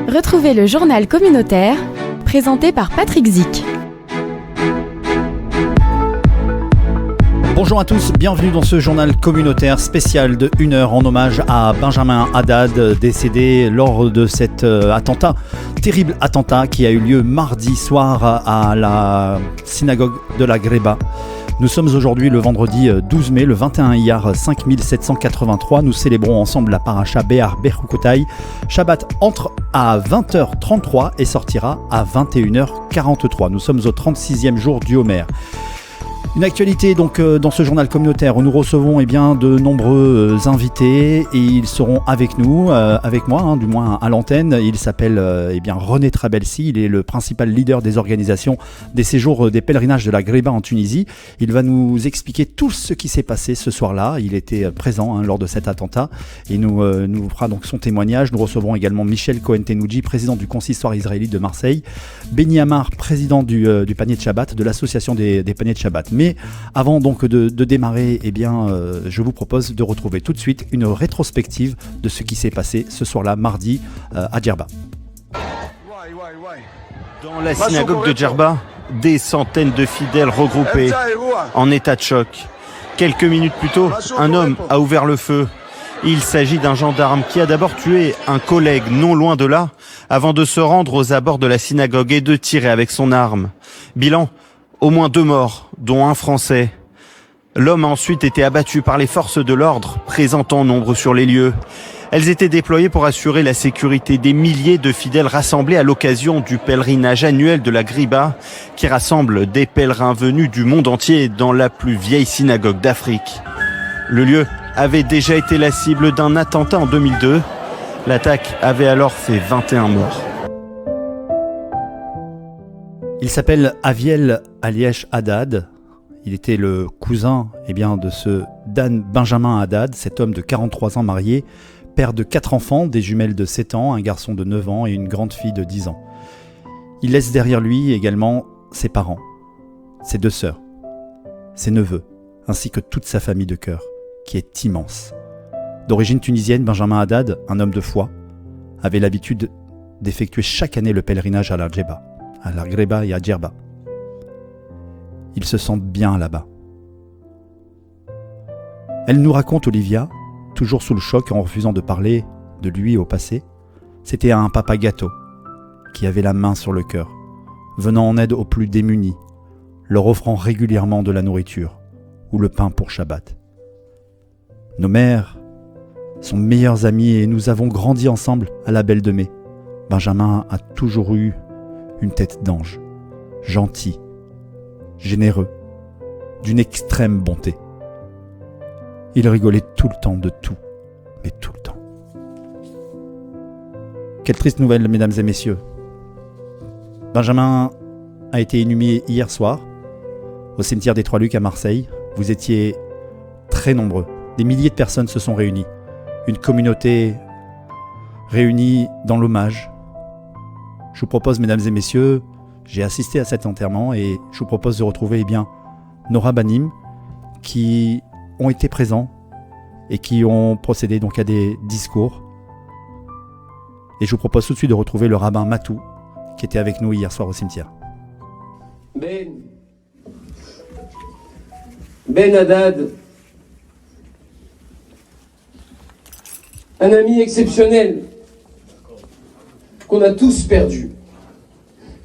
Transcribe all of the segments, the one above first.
Retrouvez le journal communautaire, présenté par Patrick Zic. Bonjour à tous, bienvenue dans ce journal communautaire spécial de 1 heure en hommage à Benjamin Haddad, décédé lors de cet attentat, terrible attentat qui a eu lieu mardi soir à la synagogue de la Greba. Nous sommes aujourd'hui le vendredi 12 mai, le 21 Iyar 5783. Nous célébrons ensemble la paracha Béar Bechukotai. Shabbat entre à 20h33 et sortira à 21h43. Nous sommes au 36e jour du Homer. Une actualité donc dans ce journal communautaire où nous recevons de nombreux invités et ils seront avec nous, avec moi, du moins à l'antenne. Il s'appelle René Trabelsi, il est le principal leader des organisations des séjours des pèlerinages de la Greba en Tunisie. Il va nous expliquer tout ce qui s'est passé ce soir-là. Il était présent lors de cet attentat et nous fera donc son témoignage. Nous recevrons également Michel Cohen-Tenoudji, président du consistoire israélite de Marseille, Benny Amar, président du panier de Shabbat, de l'association des paniers de Shabbat. Mais avant donc de démarrer, je vous propose de retrouver tout de suite une rétrospective de ce qui s'est passé ce soir-là, mardi, à Djerba. Dans la synagogue de Djerba, des centaines de fidèles regroupés, en état de choc. Quelques minutes plus tôt, un homme a ouvert le feu. Il s'agit d'un gendarme qui a d'abord tué un collègue non loin de là, avant de se rendre aux abords de la synagogue et de tirer avec son arme. Bilan, au moins 2 morts, dont un Français. L'homme a ensuite été abattu par les forces de l'ordre, présentes en nombre sur les lieux. Elles étaient déployées pour assurer la sécurité des milliers de fidèles rassemblés à l'occasion du pèlerinage annuel de la Griba, qui rassemble des pèlerins venus du monde entier dans la plus vieille synagogue d'Afrique. Le lieu avait déjà été la cible d'un attentat en 2002. L'attaque avait alors fait 21 morts. Il s'appelle Aviel Aliesh Haddad. Il était le cousin de ce Dan Benjamin Haddad, cet homme de 43 ans marié, père de 4 enfants, des jumelles de 7 ans, un garçon de 9 ans et une grande fille de 10 ans. Il laisse derrière lui également ses parents, ses 2 sœurs, ses neveux, ainsi que toute sa famille de cœur, qui est immense. D'origine tunisienne, Benjamin Haddad, un homme de foi, avait l'habitude d'effectuer chaque année le pèlerinage à la Greba et à Djerba. Ils se sentent bien là-bas. Elle nous raconte, Olivia, toujours sous le choc en refusant de parler de lui au passé, c'était un papa gâteau qui avait la main sur le cœur, venant en aide aux plus démunis, leur offrant régulièrement de la nourriture ou le pain pour Shabbat. Nos mères sont meilleures amies et nous avons grandi ensemble à la Belle de Mai. Benjamin a toujours eu une tête d'ange, gentil, généreux, d'une extrême bonté. Il rigolait tout le temps de tout, mais tout le temps. Quelle triste nouvelle, mesdames et messieurs. Benjamin a été inhumé hier soir au cimetière des Trois-Lucs à Marseille. Vous étiez très nombreux. Des milliers de personnes se sont réunies. Une communauté réunie dans l'hommage. Je vous propose, mesdames et messieurs, j'ai assisté à cet enterrement et je vous propose de retrouver nos rabbinim qui ont été présents et qui ont procédé donc à des discours. Et je vous propose tout de suite de retrouver le rabbin Matou qui était avec nous hier soir au cimetière. Ben Haddad, un ami exceptionnel qu'on a tous perdu.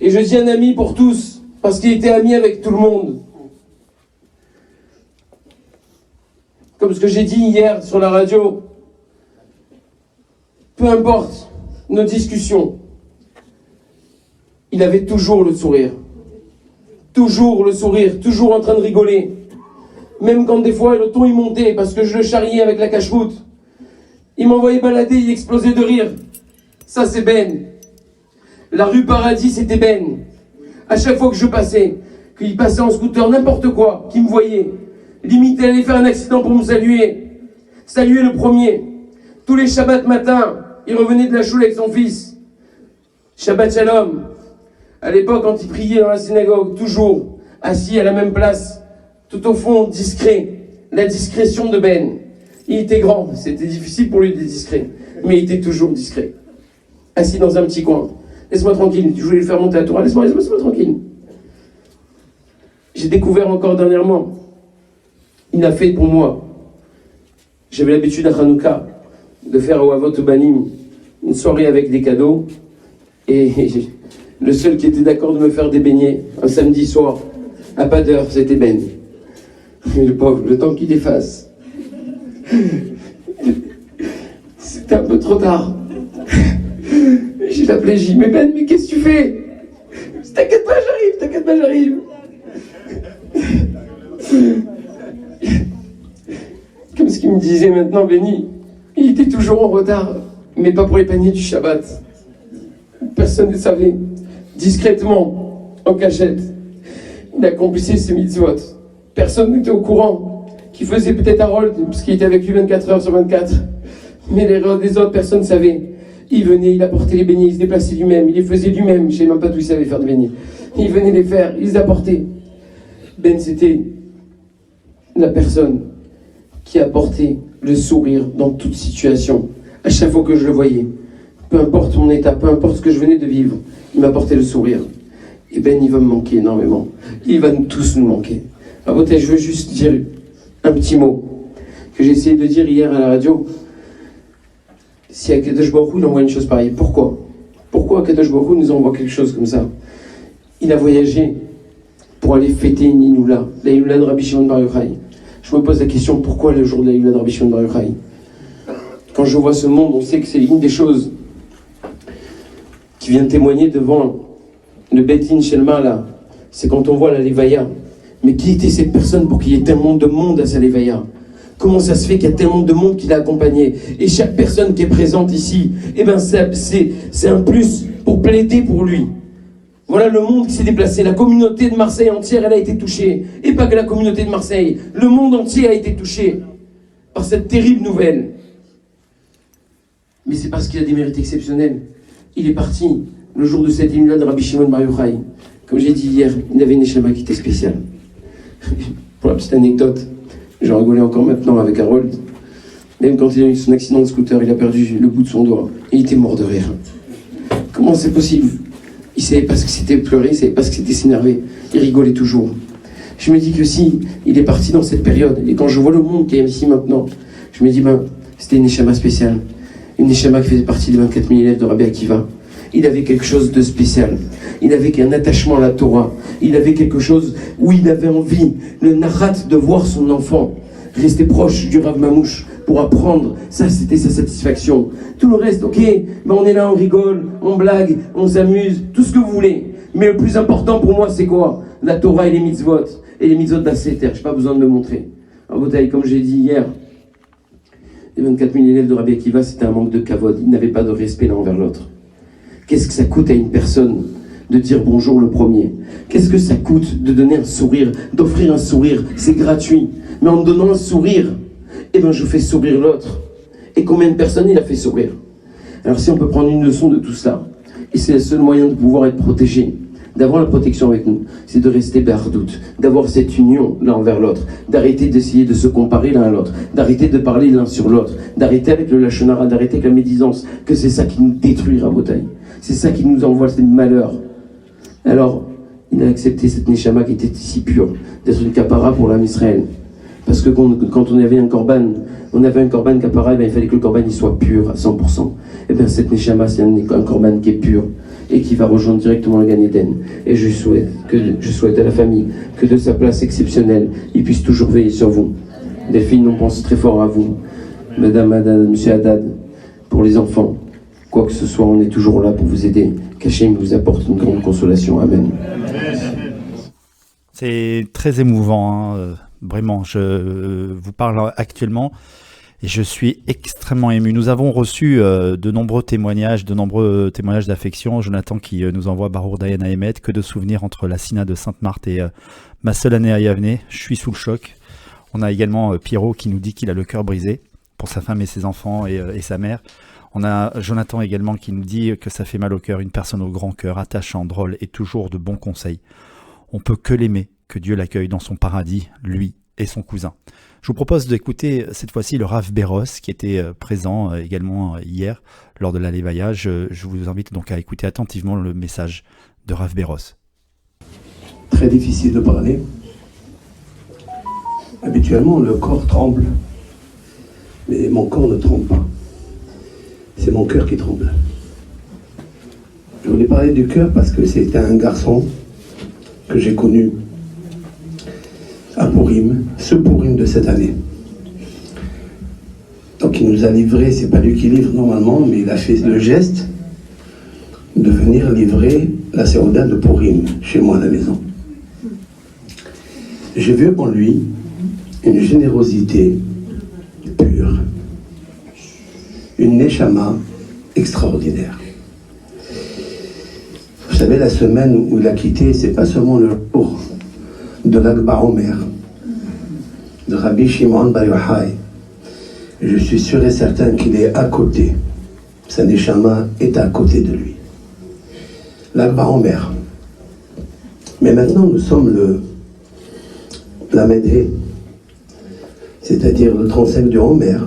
Et je dis un ami pour tous, parce qu'il était ami avec tout le monde. Comme ce que j'ai dit hier sur la radio, peu importe nos discussions, il avait toujours le sourire. Toujours le sourire, toujours en train de rigoler. Même quand des fois le ton il montait, parce que je le charriais avec la cache-route. Il m'envoyait balader, il explosait de rire. Ça c'est Ben. La rue Paradis, c'était Ben. À chaque fois que je passais, qu'il passait en scooter, n'importe quoi, qu'il me voyait, limite il allait faire un accident pour me saluer. Saluer le premier. Tous les Shabbats matin, il revenait de la choule avec son fils. Shabbat Shalom. À l'époque, quand il priait dans la synagogue, toujours assis à la même place, tout au fond, discret. La discrétion de Ben. Il était grand, c'était difficile pour lui d'être discret, mais il était toujours discret. assis dans un petit coin. Laisse-moi tranquille, je voulais le faire monter à Torah, laisse-moi tranquille. J'ai découvert encore dernièrement, il a fait pour moi. J'avais l'habitude à Hanouka de faire au Avot Banim une soirée avec des cadeaux. Et le seul qui était d'accord de me faire des beignets un samedi soir, à pas d'heure, c'était Ben. Mais le pauvre, le temps qu'il efface. C'était un peu trop tard. J'ai appelé, j'ai dit, mais Ben, mais qu'est-ce que tu fais? T'inquiète pas, j'arrive. Comme ce qu'il me disait maintenant, Benny, il était toujours en retard, mais pas pour les paniers du Shabbat. Personne ne savait. Discrètement, en cachette, il accomplissait ses mitzvot. Personne n'était au courant. Qui faisait peut-être Harold, parce qu'il était avec lui 24 heures sur 24. Mais les autres, personne ne savait. Il venait, il apportait les beignets, il se déplaçait lui-même, il les faisait lui-même. Je ne sais même pas d'où il savait faire des beignets. Il venait les faire, il les apportait. Ben, c'était la personne qui apportait le sourire dans toute situation. À chaque fois que je le voyais, peu importe mon état, peu importe ce que je venais de vivre, il m'apportait le sourire. Et Ben, il va me manquer énormément. Il va nous tous nous manquer. À votre je veux juste dire un petit mot que j'ai essayé de dire hier à la radio. Si Akadosh Baruch Hu il envoie une chose pareille, pourquoi Akadosh Baruch Hu nous envoie quelque chose comme ça? Il a voyagé pour aller fêter une Hinoula, la Hinoula de Rabbi Shimon Bar Yochai. Je me pose la question, pourquoi le jour de la Hinoula de Rabbi Shimon Bar Yochai? Quand je vois ce monde, on sait que c'est une des choses qui vient témoigner devant le Beit Din Shel Ma'ala. C'est quand on voit la Levaya. Mais qui était cette personne pour qu'il y ait tellement de monde à sa Levaya? Comment ça se fait qu'il y a tellement de monde qui l'a accompagné? Et chaque personne qui est présente ici, eh ben c'est un plus pour plaider pour lui. Voilà le monde qui s'est déplacé. La communauté de Marseille entière, elle a été touchée. Et pas que la communauté de Marseille. Le monde entier a été touché par cette terrible nouvelle. Mais c'est parce qu'il a des mérites exceptionnels. Il est parti le jour de cette Hinoula de Rabbi Shimon Bar Yochai. Comme j'ai dit hier, il avait une neshama qui était spéciale. Pour la petite anecdote, j'en rigolais encore maintenant avec Harold. Même quand il a eu son accident de scooter, il a perdu le bout de son doigt. Il était mort de rire. Comment c'est possible? Il savait pas ce que c'était pleurer, il savait pas ce que c'était s'énerver. Il rigolait toujours. Je me dis que si il est parti dans cette période, et quand je vois le monde qui est ici maintenant, je me dis, c'était une neshama spéciale. Une neshama qui faisait partie des 24 000 élèves de Rabbi Akiva. Il avait quelque chose de spécial. Il avait un attachement à la Torah. Il avait quelque chose où il avait envie, le nachat, de voir son enfant rester proche du Rav Mamouche pour apprendre. Ça, c'était sa satisfaction. Tout le reste, ok, on est là, on rigole, on blague, on s'amuse, tout ce que vous voulez. Mais le plus important pour moi, c'est quoi? La Torah et les mitzvot. Et les mitzvot d'Asseter. Je n'ai pas besoin de me montrer. En bataille, comme j'ai dit hier, les 24 000 élèves de Rabbi Akiva, c'était un manque de kavod. Ils n'avaient pas de respect l'un envers l'autre. Qu'est-ce que ça coûte à une personne de dire bonjour le premier? Qu'est-ce que ça coûte de donner un sourire, d'offrir un sourire? C'est gratuit. Mais en me donnant un sourire, je fais sourire l'autre. Et combien de personnes il a fait sourire? Alors si on peut prendre une leçon de tout cela, et c'est le seul moyen de pouvoir être protégé, d'avoir la protection avec nous, c'est de rester bardout, d'avoir cette union l'un envers l'autre, d'arrêter d'essayer de se comparer l'un à l'autre, d'arrêter de parler l'un sur l'autre, d'arrêter avec le lachon hara, d'arrêter avec la médisance, que c'est ça qui nous détruit, Rabotaï. C'est ça qui nous envoie ces malheurs. Alors, il a accepté cette neshama qui était si pure, d'être une kapara pour l'âme Israël. Parce que quand on avait un korban kapara, il fallait que le korban il soit pur à 100%. Et bien cette neshama, c'est un korban qui est pur et qui va rejoindre directement le Gan Eden. Et je souhaite à la famille que de sa place exceptionnelle, il puisse toujours veiller sur vous. Delphine, on pense très fort à vous. Madame Haddad, Monsieur Haddad, pour les enfants. Quoi que ce soit, on est toujours là pour vous aider. Qu'Hachem vous apporte une grande consolation. Amen. C'est très émouvant, hein. Vraiment. Je vous parle actuellement et je suis extrêmement ému. Nous avons reçu de nombreux témoignages d'affection. Jonathan qui nous envoie Barour Dayan Haemet, que de souvenirs entre la Sina de Sainte-Marthe et ma seule année à Yavne. Je suis sous le choc. On a également Pierrot qui nous dit qu'il a le cœur brisé pour sa femme et ses enfants et sa mère. On a Jonathan également qui nous dit que ça fait mal au cœur, une personne au grand cœur, attachant, drôle et toujours de bons conseils. On peut que l'aimer, que Dieu l'accueille dans son paradis, lui et son cousin. Je vous propose d'écouter cette fois-ci le Rav Béros qui était présent également hier lors de l'Alevaya. Je vous invite donc à écouter attentivement le message de Rav Béros. Très difficile de parler. Habituellement, le corps tremble. Mais mon corps ne tremble pas. C'est mon cœur qui tremble. Je voulais parler du cœur parce que c'était un garçon que j'ai connu à Purim, ce Purim de cette année. Donc il nous a livré, c'est pas lui qui livre normalement, mais il a fait le geste de venir livrer la Séouda de Purim chez moi à la maison. J'ai vu en lui une générosité pure, une neshama extraordinaire. Vous savez, la semaine où il a quitté, c'est pas seulement le jour de l'Akba Omer, de Rabbi Shimon Bar Yochai. Je suis sûr et certain qu'il est à côté. Sa neshama est à côté de lui. L'Akba Omer. Mais maintenant, nous sommes la Médé, c'est-à-dire le 35 du Homer.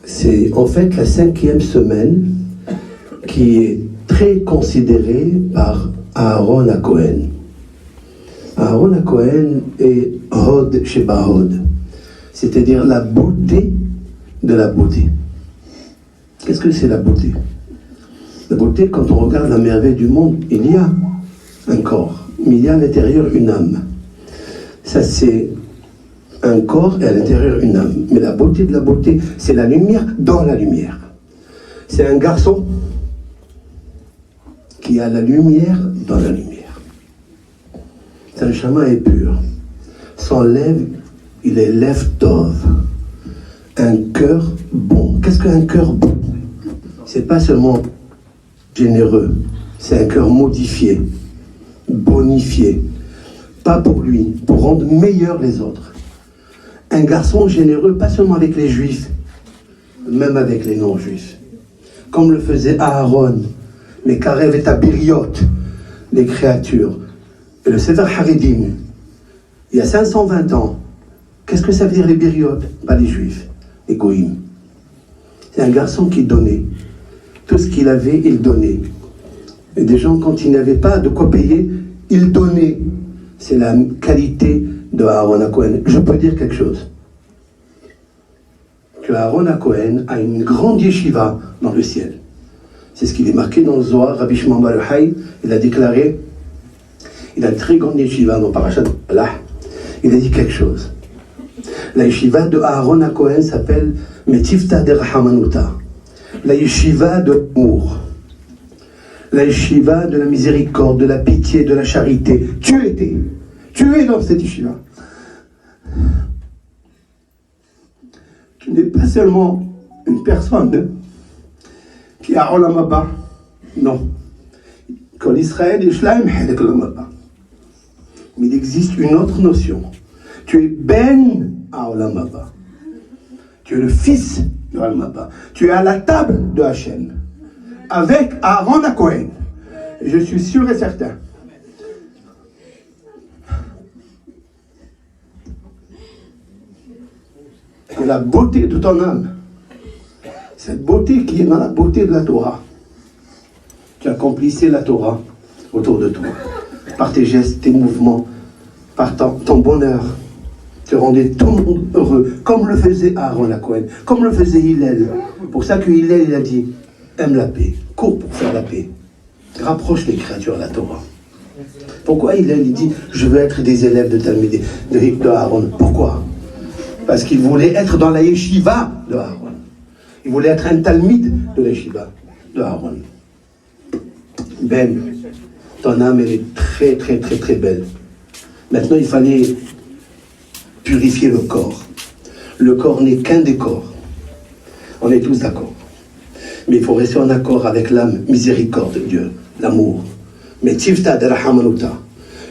C'est en fait la 5e semaine qui est très considérée par Aaron HaKohen. Aaron HaKohen est Hod Sheba Hod, c'est-à-dire la beauté de la beauté. Qu'est-ce que c'est la beauté? La beauté, quand on regarde la merveille du monde, il y a un corps, mais il y a à l'intérieur une âme. Ça, c'est un corps et à l'intérieur une âme. Mais la beauté de la beauté, c'est la lumière dans la lumière. C'est un garçon qui a la lumière dans la lumière. Son chemin est pur. Son lèvre, il est lèvre tov. Un cœur bon. Qu'est-ce qu'un cœur bon? C'est pas seulement généreux, c'est un cœur modifié, bonifié. Pas pour lui, pour rendre meilleurs les autres. Un garçon généreux, pas seulement avec les juifs, même avec les non-juifs. Comme le faisait Aaron, les Karev et Tabiriot, les créatures. Et le Sefer Haridim, il y a 520 ans, qu'est-ce que ça veut dire les Biriot? Pas les juifs, les Goïm. C'est un garçon qui donnait. Tout ce qu'il avait, il donnait. Et des gens, quand ils n'avaient pas de quoi payer, ils donnaient. C'est la qualité de Aaron HaKohen. Je peux dire quelque chose. Que Aaron HaKohen a une grande yeshiva dans le ciel. C'est ce qu'il est marqué dans le Zohar. Rabbi Shimon Bar Yochai, il a déclaré, il a une très grande yeshiva dans Parashat Allah. Il a dit quelque chose. La yeshiva de Aaron HaKohen s'appelle Metivta de Rahamanuta. La yeshiva de l'amour. La yeshiva de la miséricorde, de la pitié, de la charité. Tu es dans cette yeshiva. Tu n'es pas seulement une personne qui a Olam Haba. Non. Kol Israël et Shlaim Helek Olam Haba. Mais il existe une autre notion. Tu es Ben à Olam Haba. Tu es le fils de Olam Haba. Tu es à la table de Hachem. Avec Aaron HaKohen. Je suis sûr et certain. Que la beauté de ton âme, cette beauté qui est dans la beauté de la Torah, tu accomplissais la Torah autour de toi, par tes gestes, tes mouvements, par ton bonheur. Tu rendais tout le monde heureux, comme le faisait Aaron HaKohen, comme le faisait Hillel. Pour ça que Hillel, il a dit, aime la paix, cours pour faire la paix. Rapproche les créatures de la Torah. Pourquoi il dit, je veux être des élèves de Talmud, de Aaron? Pourquoi? Parce qu'il voulait être dans la yeshiva de Aaron. Il voulait être un talmid de la yeshiva de Aaron. Ben, ton âme, elle est très, très, très, très belle. Maintenant, il fallait purifier le corps. Le corps n'est qu'un des corps. On est tous d'accord. Mais il faut rester en accord avec l'âme miséricorde de Dieu, l'amour. Mais Tivta de Rahamanuta.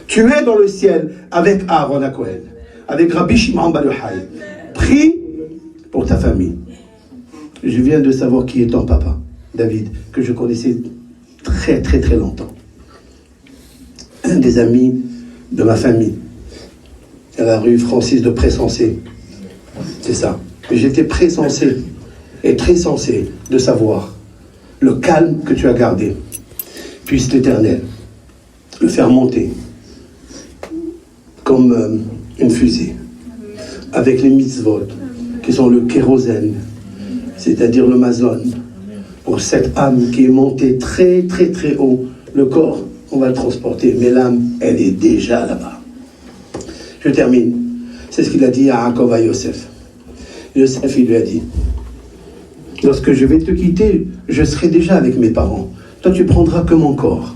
Tu es dans le ciel avec Aaron HaKohen, avec Rabbi Shimon Bar Yochai. Prie pour ta famille. Je viens de savoir qui est ton papa, David, que je connaissais très très très longtemps. Un des amis de ma famille. à la rue Francis de Pressensé. C'est ça. Mais j'étais pressensé et très sensé de savoir le calme que tu as gardé. Puisse l'Éternel le faire monter comme une fusée, avec les mitzvot, qui sont le kérosène, c'est-à-dire le mazon, pour cette âme qui est montée très très très haut. Le corps, on va le transporter, mais l'âme, elle est déjà là-bas. Je termine. C'est ce qu'il a dit à Yaakov à Yosef. Yosef, il lui a dit, lorsque je vais te quitter, je serai déjà avec mes parents. Toi, tu prendras que mon corps.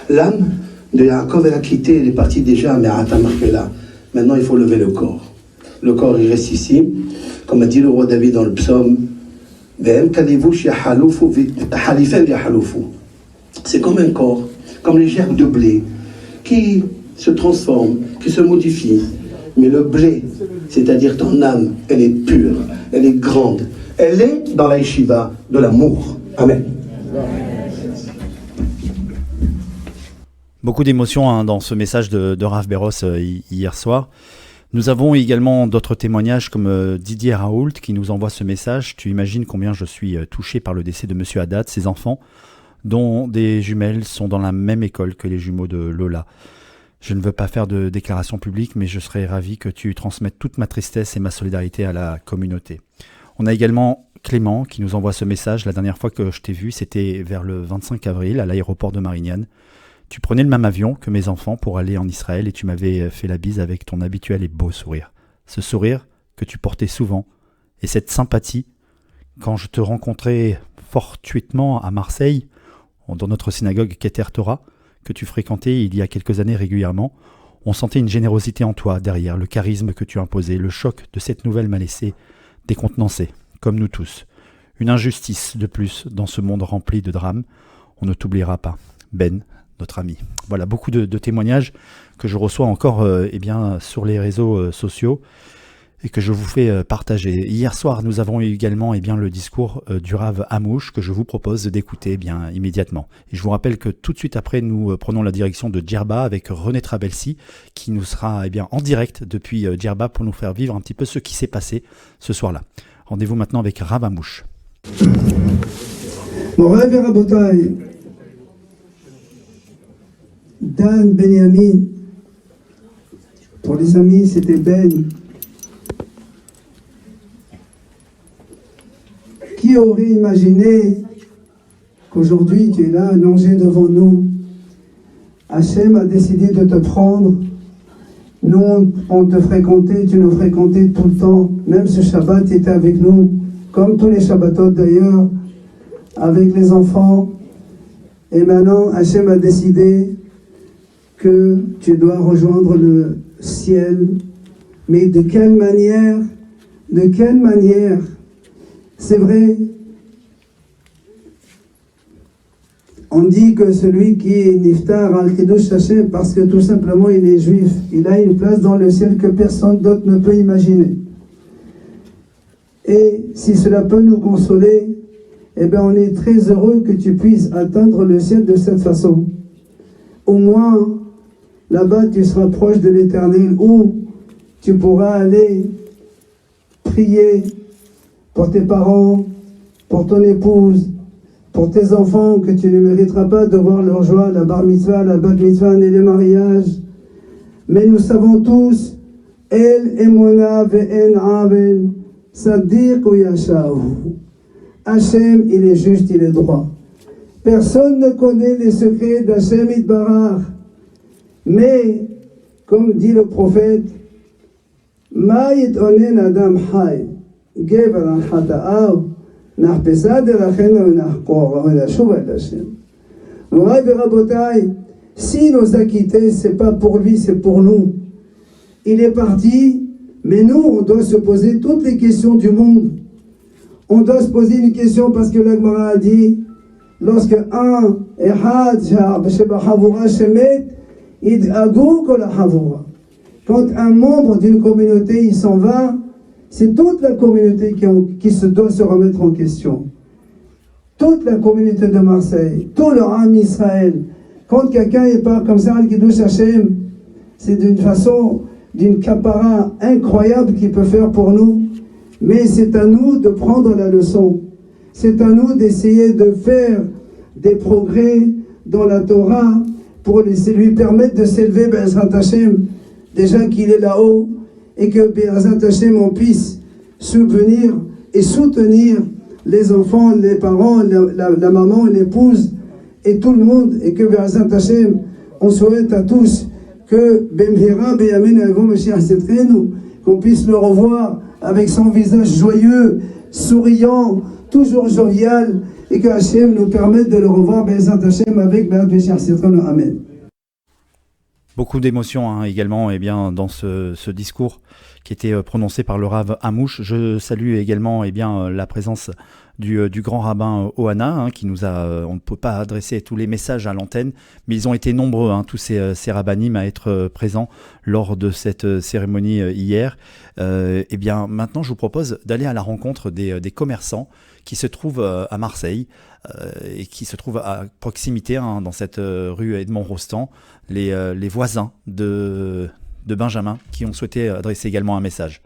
L'âme de Yaakov, elle a quitté, elle est partie déjà, mais à là. Maintenant, il faut lever le corps. Le corps, il reste ici. Comme a dit le roi David dans le psaume, c'est comme un corps, comme les gerbes de blé, qui se transforment, qui se modifient. Mais le blé, c'est-à-dire ton âme, elle est pure, elle est grande. Elle est dans la yeshiva de l'amour. Amen. Beaucoup d'émotions dans ce message de Rav Béros hier soir. Nous avons également d'autres témoignages comme Didier Raoult qui nous envoie ce message. Tu imagines combien je suis touché par le décès de Monsieur Haddad, ses enfants, dont des jumelles sont dans la même école que les jumeaux de Lola. Je ne veux pas faire de déclaration publique, mais je serais ravi que tu transmettes toute ma tristesse et ma solidarité à la communauté. On a également Clément qui nous envoie ce message. La dernière fois que je t'ai vu, c'était vers le 25 avril à l'aéroport de Marignane. Tu prenais le même avion que mes enfants pour aller en Israël et tu m'avais fait la bise avec ton habituel et beau sourire. Ce sourire que tu portais souvent et cette sympathie, quand je te rencontrais fortuitement à Marseille, dans notre synagogue Keter Torah, que tu fréquentais il y a quelques années régulièrement, on sentait une générosité en toi derrière le charisme que tu imposais. Le choc de cette nouvelle m'a laissé décontenancé, comme nous tous. Une injustice de plus dans ce monde rempli de drames. On ne t'oubliera pas. Ben, notre ami. Voilà, beaucoup de témoignages que je reçois encore sur les réseaux sociaux et que je vous fais partager. Hier soir, nous avons eu également le discours du Rav Hamouche que je vous propose d'écouter immédiatement. Et je vous rappelle que tout de suite après, nous prenons la direction de Djerba avec René Trabelsi qui nous sera en direct depuis Djerba pour nous faire vivre un petit peu ce qui s'est passé ce soir-là. Rendez-vous maintenant avec Rav Hamouche. Moraï et Rabotai, Dan Benyamin, pour les amis c'était Ben. Qui aurait imaginé qu'aujourd'hui tu es là, allongé devant nous? Hachem a décidé de te prendre. Nous, on te fréquentait, tu nous fréquentais tout le temps. Même ce Shabbat, tu étais avec nous, comme tous les Shabbatot d'ailleurs, avec les enfants. Et maintenant, Hachem a décidé que tu dois rejoindre le ciel. Mais de quelle manière? De quelle manière? C'est vrai, on dit que celui qui est niftar al-Kiddush Hashem, parce que tout simplement il est juif, il a une place dans le ciel que personne d'autre ne peut imaginer. Et si cela peut nous consoler, eh bien on est très heureux que tu puisses atteindre le ciel de cette façon. Au moins, là-bas tu seras proche de l'Éternel, où tu pourras aller prier pour tes parents, pour ton épouse, pour tes enfants, que tu ne mériteras pas de voir leur joie, la bar mitzvah, la bat mitzvah et les mariages. Mais nous savons tous, El emona ve'en avel, sadiq ou yashav. Hachem, il est juste, il est droit. Personne ne connaît les secrets d'Hachem Itbarach. Mais, comme dit le prophète, Ma yitonen adam hay. Si nous a quittés, c'est pas pour lui, c'est pour nous. Il est parti, mais nous, on doit se poser toutes les questions du monde. On doit se poser une question parce que la Gemara a dit, lorsque un quand un membre d'une communauté il s'en va, c'est toute la communauté qui se doit se remettre en question. Toute la communauté de Marseille, tout le Ham Israël. Quand quelqu'un part comme ça, Al-Kiddush Hashem, c'est d'une façon, d'une capara incroyable qu'il peut faire pour nous. Mais c'est à nous de prendre la leçon. C'est à nous d'essayer de faire des progrès dans la Torah pour lui permettre de s'élever, Be'ezrat Hashem, déjà qu'il est là-haut, et que Be'ezrat Hashem, on puisse subvenir et soutenir les enfants, les parents, la maman, l'épouse, et tout le monde, et que Be'ezrat Hashem, on souhaite à tous que Bemhira, Be'yamin, Avon, Mashiach Setrenu, qu'on puisse le revoir avec son visage joyeux, souriant, toujours jovial, et que Hachem nous permette de le revoir, Be'ezrat Hashem, avec Be'at Mashiach Setrenu. Amen. Beaucoup d'émotions également dans ce discours qui était prononcé par le Rav Hamouche. Je salue également la présence du grand rabbin Ohana qui nous a, on ne peut pas adresser tous les messages à l'antenne, mais ils ont été nombreux, tous ces rabbinim à être présents lors de cette cérémonie hier. Maintenant, je vous propose d'aller à la rencontre des commerçants qui se trouvent à Marseille et qui se trouvent à proximité dans cette rue Edmond Rostand, les voisins de Benjamin qui ont souhaité adresser également un message.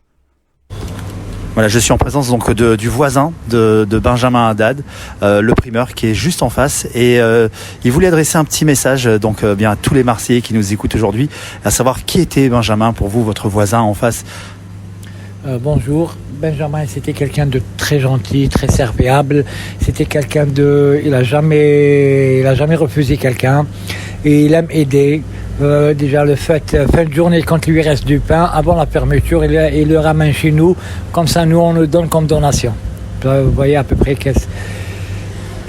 Voilà, je suis en présence donc du voisin de Benjamin Haddad, le primeur qui est juste en face, et il voulait adresser un petit message à tous les Marseillais qui nous écoutent aujourd'hui, à savoir qui était Benjamin pour vous, votre voisin en face. Bonjour, Benjamin c'était quelqu'un de très gentil, très serviable, c'était quelqu'un il a jamais refusé quelqu'un et il aime aider. Déjà le fait, fin de journée quand il lui reste du pain, avant la fermeture il le ramène chez nous, comme ça nous on le donne comme donation. Vous voyez à peu près qu'est-ce.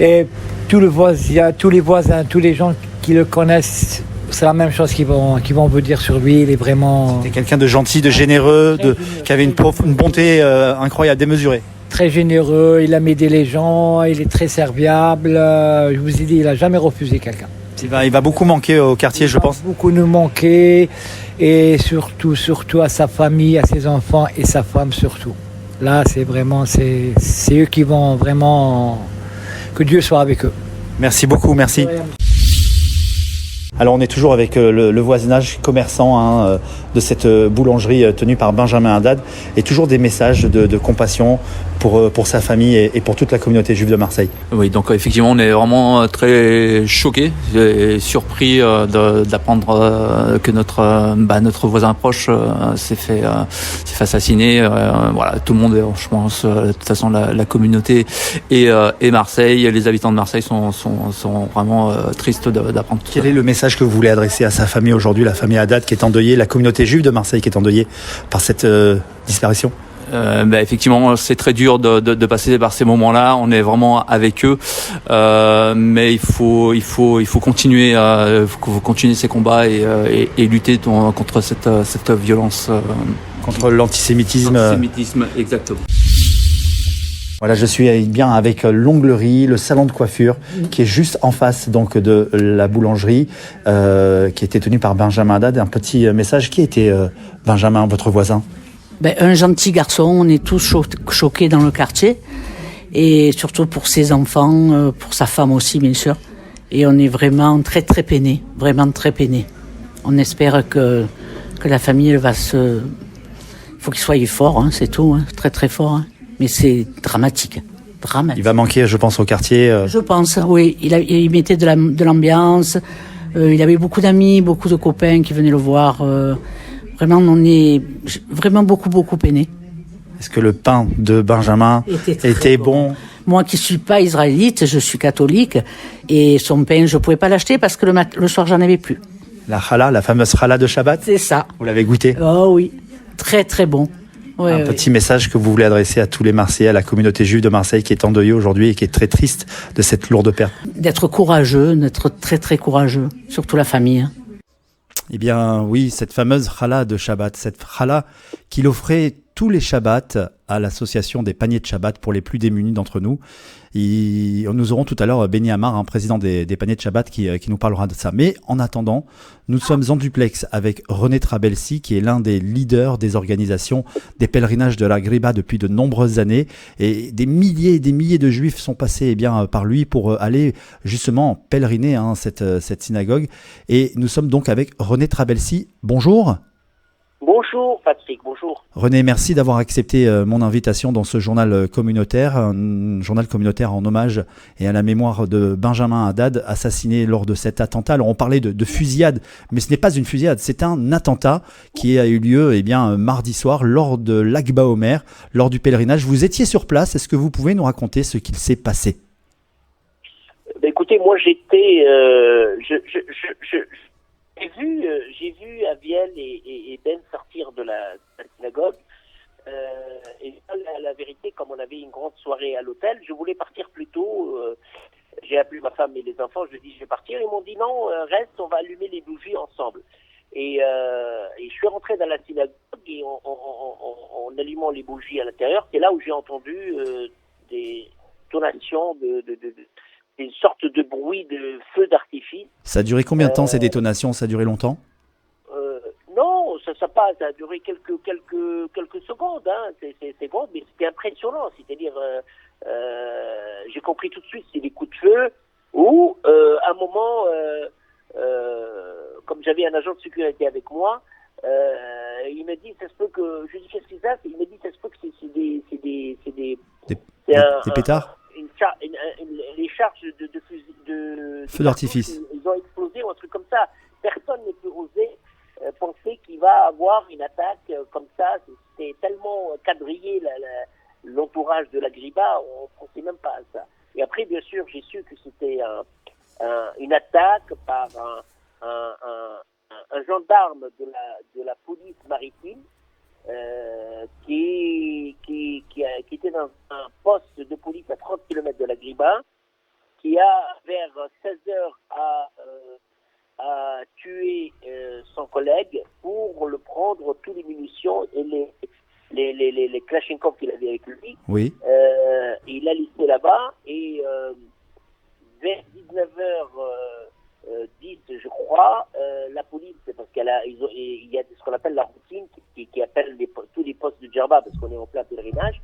Et tous les voisins, tous les gens qui le connaissent, c'est la même chose qu'ils vont vous dire sur lui. Il est vraiment... C'était quelqu'un de gentil, de généreux, qui avait une bonté incroyable, démesurée. Très généreux, il aime aider les gens, il est très serviable. Je vous ai dit, il n'a jamais refusé quelqu'un. Il va beaucoup manquer au quartier, je pense. Beaucoup nous manquer, et surtout à sa famille, à ses enfants et sa femme surtout. Là, c'est eux qui vont vraiment... Que Dieu soit avec eux. Merci beaucoup, merci. Alors on est toujours avec le voisinage commerçant de cette boulangerie tenue par Benjamin Haddad, et toujours des messages de compassion pour sa famille et pour toute la communauté juive de Marseille. Oui, donc effectivement on est vraiment très choqués et surpris d'apprendre que notre voisin proche s'est fait assassiner. Voilà, tout le monde, je pense, de toute façon la communauté et Marseille, les habitants de Marseille sont vraiment tristes d'apprendre tout ça. Quel est le message que vous voulez adresser à sa famille aujourd'hui, la famille Haddad qui est endeuillée, la communauté juive de Marseille qui est endeuillée par cette disparition? Effectivement, c'est très dur de passer par ces moments-là. On est vraiment avec eux, mais il faut continuer, continuer ces combats et lutter contre cette violence, contre l'antisémitisme. L'antisémitisme, exactement. Voilà, je suis bien avec l'onglerie, le salon de coiffure, qui est juste en face donc de la boulangerie, qui était tenue par Benjamin Haddad. Un petit message. Qui était Benjamin, votre voisin? Un gentil garçon, on est tous choqués dans le quartier, et surtout pour ses enfants, pour sa femme aussi bien sûr, et on est vraiment très très peinés, vraiment très peinés. On espère que la famille va il faut qu'il soit fort, c'est tout, très très fort, mais c'est dramatique. Il va manquer, je pense, au quartier. Je pense, oui, il mettait de l'ambiance, il avait beaucoup d'amis, beaucoup de copains qui venaient le voir. Vraiment, on est vraiment beaucoup peinés. Est-ce que le pain de Benjamin était bon? Moi qui suis pas israélite, je suis catholique, et son pain, je pouvais pas l'acheter parce que le soir, j'en avais plus. La challah, la fameuse challah de Shabbat? C'est ça. Vous l'avez goûté? Oh oui, très très bon. Ouais, petit message que vous voulez adresser à tous les Marseillais, à la communauté juive de Marseille qui est endeuillée aujourd'hui et qui est très triste de cette lourde perte. D'être courageux, d'être très très courageux, surtout la famille. Eh bien oui, cette fameuse challah de Shabbat, cette challah qu'il offrait tous les Shabbats à l'association des paniers de Shabbat pour les plus démunis d'entre nous. Nous aurons tout à l'heure Benny Amar, président des paniers de Shabbat, qui nous parlera de ça. Mais en attendant, nous sommes en duplex avec René Trabelsi, qui est l'un des leaders des organisations des pèlerinages de la Griba depuis de nombreuses années. Et des milliers et des milliers de Juifs sont passés par lui pour aller justement pèleriner cette synagogue. Et nous sommes donc avec René Trabelsi. Bonjour. Bonjour Patrick, bonjour. René, merci d'avoir accepté mon invitation dans ce journal communautaire, un journal communautaire en hommage et à la mémoire de Benjamin Haddad, assassiné lors de cet attentat. Alors on parlait de fusillade, mais ce n'est pas une fusillade, c'est un attentat qui a eu lieu mardi soir lors de l'Akba Omer, lors du pèlerinage. Vous étiez sur place, est-ce que vous pouvez nous raconter ce qu'il s'est passé ? Écoutez, moi j'étais... J'ai vu Aviel et Ben sortir de la synagogue. Et la vérité, comme on avait une grande soirée à l'hôtel, je voulais partir plus tôt. J'ai appelé ma femme et les enfants, je leur ai dit je vais partir. Ils m'ont dit non, reste, on va allumer les bougies ensemble. Et je suis rentré dans la synagogue et en allumant les bougies à l'intérieur, c'est là où j'ai entendu des tonations des sortes de bruits de feux d'artifice. Ça a duré combien de temps ces détonations ? Ça a duré longtemps ? Non, ça a duré quelques secondes, hein, c'est secondes, mais c'était impressionnant. C'est-à-dire, j'ai compris tout de suite, c'est des coups de feu où, à un moment, comme j'avais un agent de sécurité avec moi, il m'a dit, ça se peut que, je lui ai dit qu'est-ce que c'est ça ? Il m'a dit, ça se peut que c'est des pétards ? Les charges de feux d'artifice. Ils ont explosé ou un truc comme ça. Personne ne peut oser penser qu'il va avoir une attaque comme ça. C'était tellement quadrillé l'entourage de la Griba, on ne pensait même pas à ça. Et après, bien sûr, j'ai su que c'était une attaque par un gendarme de la police maritime qui était dans un poste de police à 30 km de la Griba, qui a, vers 16h, a tué son collègue pour le prendre tous les munitions et les Kalachnikov qu'il avait avec lui. Oui. Il l'a laissé là-bas et vers 19h10, je crois, la police, parce il y a ce qu'on appelle la routine qui appelle tous les postes de Djerba, parce qu'on est en plein pèlerinage.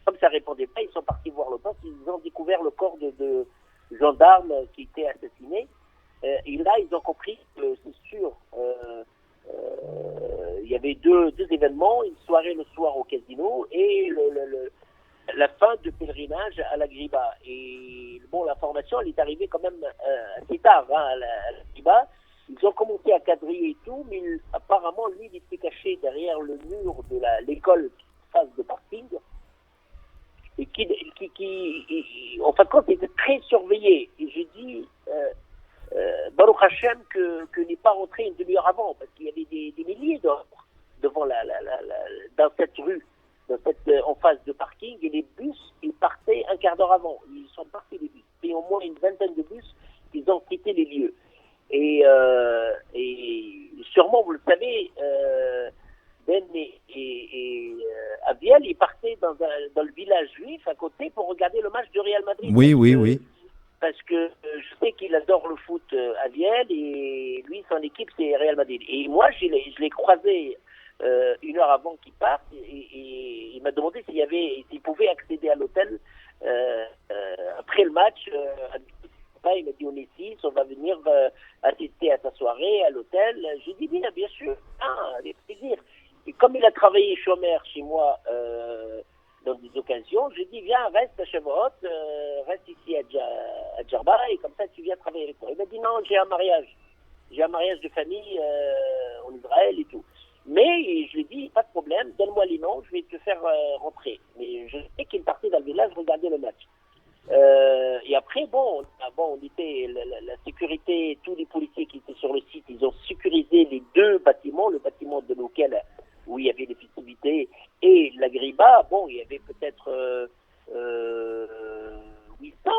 Comme ça répondait pas, ils sont partis voir le poste, ils ont découvert le corps de gendarme qui était assassiné. Et là, ils ont compris que c'est sûr, il y avait deux événements, une soirée le soir au casino et la fin de pèlerinage à la Griba. Et bon, l'information, elle est arrivée quand même assez tard à la Griba. Ils ont commencé à quadriller et tout, mais apparemment, lui, il était caché derrière le mur de l'école face de parking. Et qui en fin de compte, était très surveillé. Et j'ai dit, Baruch Hashem, que n'est pas rentré une demi-heure avant, parce qu'il y avait des milliers devant dans cette rue, en face de parking, et les bus, ils partaient un quart d'heure avant. Ils sont partis les bus. Et au moins une vingtaine de bus, ils ont quitté les lieux. Et sûrement, vous le savez, Ben et Aviel, ils partaient dans le village juif à côté pour regarder le match du Real Madrid. Oui. Parce que je sais qu'il adore le foot, Aviel, et lui, son équipe, c'est Real Madrid. Et moi, je l'ai croisé une heure avant qu'il parte, et il m'a demandé s'il pouvait accéder à l'hôtel après le match. Il m'a dit, on est 6, on va venir assister à ta soirée à l'hôtel. J'ai dit, bien sûr, avec plaisir. Et comme il a travaillé chômeur chez moi dans des occasions, j'ai dit, viens, reste à Shavuot, reste ici à Djerba, et comme ça, tu viens travailler avec moi. Il m'a dit, non, j'ai un mariage de famille en Israël et tout. Mais je lui ai dit, pas de problème, donne-moi les noms, je vais te faire rentrer. Mais je sais qu'il partait dans le village regarder le match. Et après, on était la sécurité, tous les policiers qui étaient sur le site, ils ont sécurisé les deux bâtiments, le bâtiment de l'hôtel où il y avait les festivités et la Griba. Bon, il y avait peut-être 800,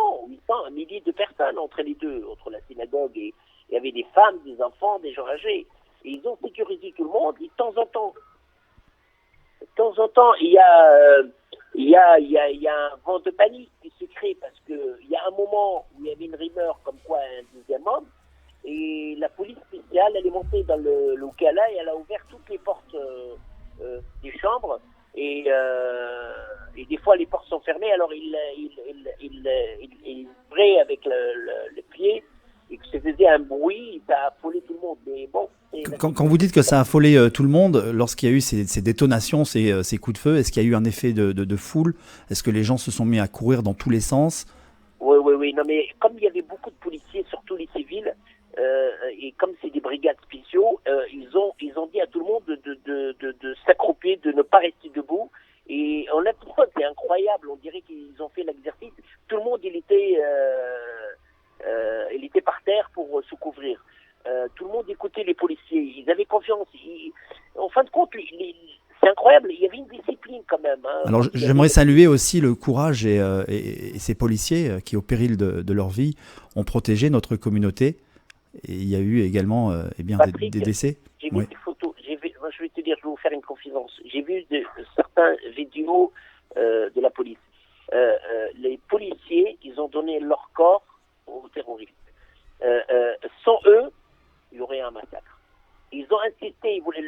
un millier de personnes entre les deux, entre la synagogue et il y avait des femmes, des enfants, des gens âgés. Et ils ont sécurisé tout le monde. Et de temps en temps, il y a un vent de panique qui se crée parce que il y a un moment où il y avait une rumeur comme quoi un deuxième homme, et la police spéciale, elle est montée dans le Kala et elle a ouvert toutes les portes des chambres et des fois les portes sont fermées, alors il ouvrait avec le pied et que c'était faisait un bruit, ça a affolé tout le monde. Mais bon, Quand vous dites que ça a affolé tout le monde, lorsqu'il y a eu ces détonations, ces coups de feu, est-ce qu'il y a eu un effet de foule? Est-ce que les gens se sont mis à courir dans tous les sens? Oui. Non, mais comme il y avait beaucoup de policiers, surtout les civils, et comme c'est des brigades spéciaux, ils ont dit à tout le monde de s'accroupir, de ne pas rester debout. Et honnêtement, c'est incroyable. On dirait qu'ils ont fait l'exercice. Tout le monde, il était par terre pour se couvrir. Tout le monde écoutait les policiers. Ils avaient confiance. En fin de compte, c'est incroyable. Il y avait une discipline quand même. Hein. Alors j'aimerais saluer aussi le courage et ces policiers qui, au péril de leur vie, ont protégé notre communauté. Et il y a eu également Patrick, des décès. J'ai vu des photos. Moi, je vais te dire, je vais vous faire une confidence. J'ai vu certains vidéos de la police. Les policiers, ils ont donné leur corps aux terroristes. Sans eux, il y aurait un massacre. Ils ont insisté, ils voulaient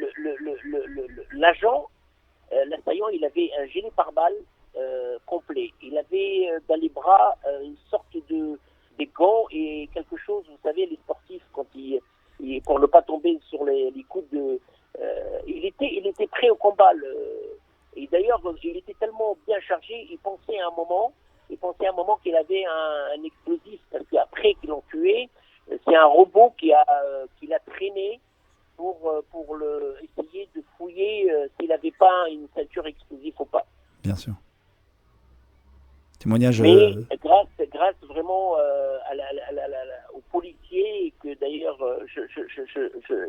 l'agent, l'assaillant, il avait un gilet pare-balles complet. Il avait dans les bras une sorte des gants et quelque chose, vous savez, les sportifs, quand pour ne pas tomber sur les coups de... il était prêt au combat. Et d'ailleurs, il était tellement bien chargé, il pensait à un moment qu'il avait un explosif, parce qu'après qu'ils l'ont tué, c'est un robot qui l'a traîné pour essayer de fouiller s'il n'avait pas une ceinture explosive ou pas. Bien sûr. Témoignage. Mais grâce vraiment aux policiers, et que d'ailleurs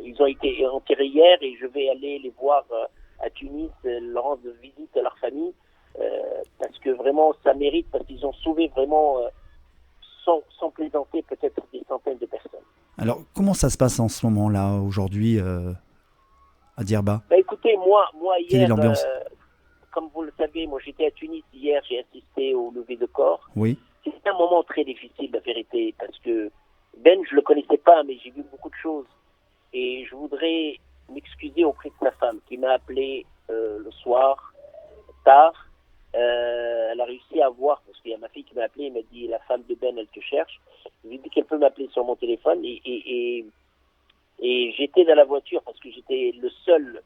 ils ont été enterrés hier, et je vais aller les voir à Tunis, leur rendre visite à leur famille, parce que vraiment ça mérite, parce qu'ils ont sauvé vraiment, sans plaisanter, peut-être des centaines de personnes. Alors comment ça se passe en ce moment-là, aujourd'hui, à Djerba? Écoutez, moi Quelle hier, est l'ambiance? comme vous le savez, moi j'étais à Tunis hier, j'ai assisté au lever de corps. Oui. C'était un moment très difficile, la vérité, parce que Ben, je le connaissais pas, mais j'ai vu beaucoup de choses. Et je voudrais m'excuser auprès de sa femme, qui m'a appelé le soir, tard. Elle a réussi à voir, parce qu'il y a ma fille qui m'a appelé, elle m'a dit, la femme de Ben, elle te cherche. Je lui ai dit qu'elle peut m'appeler sur mon téléphone, et j'étais dans la voiture, parce que j'étais le seul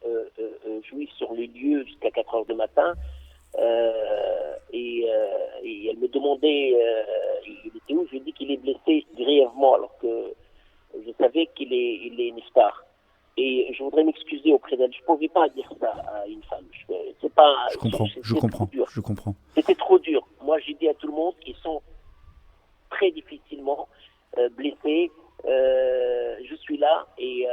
juif sur les lieux jusqu'à 4h du matin. Et elle me demandait il était où. Je lui ai dit qu'il est blessé grièvement, alors que je savais qu'il est niftar. Et je voudrais m'excuser auprès d'elle. Je ne pouvais pas dire ça à une femme. Je comprends. C'était trop dur. Moi, j'ai dit à tout le monde qu'ils sont très difficilement blessés. Je suis là et